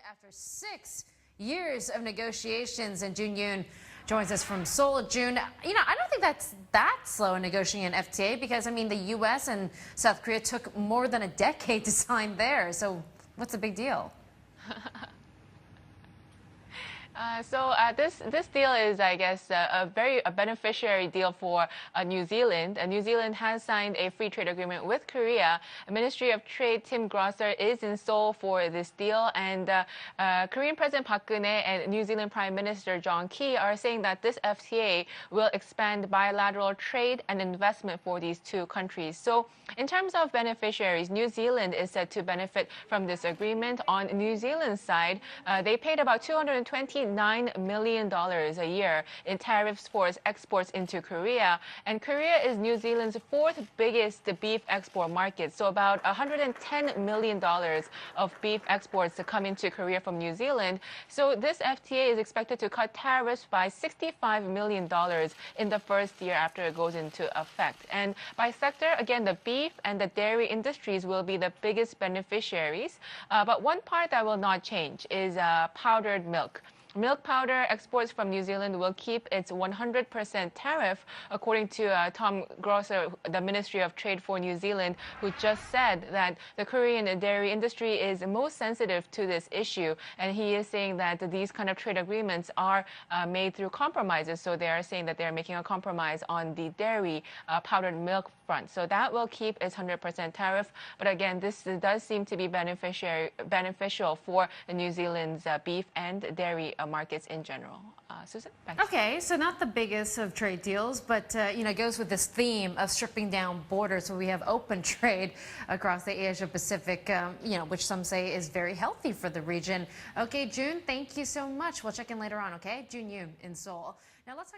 after 6 years of negotiations. And Jun Yoon joins us from Seoul. Jun, I don't think that's that slow in negotiating an FTA because, the U.S. and South Korea took more than a decade to sign theirs. So what's the big deal? This deal is, I guess, a very beneficiary deal for New Zealand. New Zealand has signed a free trade agreement with Korea. Ministry of Trade Tim Grosser is in Seoul for this deal, and Korean President Park Geun-hye and New Zealand Prime Minister John Key are saying that this FTA will expand bilateral trade and investment for these two countries. So, in terms of beneficiaries, New Zealand is said to benefit from this agreement. On New Zealand's side, they paid about $229 million a year in tariffs for its exports into Korea. And Korea is New Zealand's fourth biggest beef export market. So about $110 million of beef exports to come into Korea from New Zealand. So this FTA is expected to cut tariffs by $65 million in the first year after it goes into effect. And by sector, again, the beef and the dairy industries will be the biggest beneficiaries. But one part that will not change is powdered milk. Milk powder exports from New Zealand will keep its 100% tariff, according to Tom Grosser, the Ministry of Trade for New Zealand, who just said that the Korean dairy industry is most sensitive to this issue. And he is saying that these kind of trade agreements are made through compromises. So they are saying that they're making a compromise on the dairy powdered milk front. So that will keep its 100% tariff. But again, this does seem to be beneficial for New Zealand's beef and dairy markets in general. Susan, back to you. Okay, so not the biggest of trade deals, but it goes with this theme of stripping down borders. So we have open trade across the Asia Pacific, which some say is very healthy for the region. Okay, Jun, thank you so much. We'll check in later on. Okay, Jun Yoon in Seoul. Now let's talk about